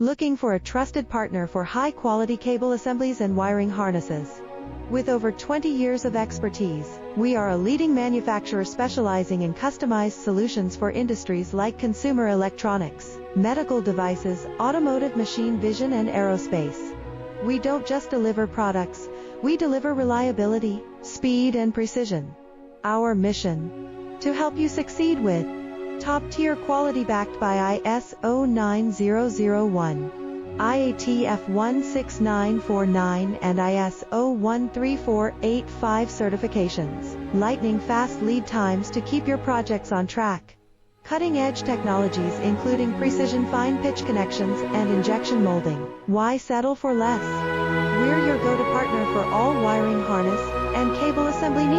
Looking for a trusted partner for high-quality cable assemblies and wiring harnesses? With over 20 years of expertise, we are a leading manufacturer specializing in customized solutions for industries like consumer electronics, medical devices, automotive machine vision, and aerospace. We don't just deliver products, we deliver reliability, speed, and precision. Our mission: to help you succeed with top-tier quality backed by ISO 9001, IATF 16949 and ISO 13485 certifications, lightning-fast lead times to keep your projects on track, cutting-edge technologies including precision fine-pitch connections and injection molding. Why settle for less? We're your go-to partner for all wiring harness and cable assembly needs.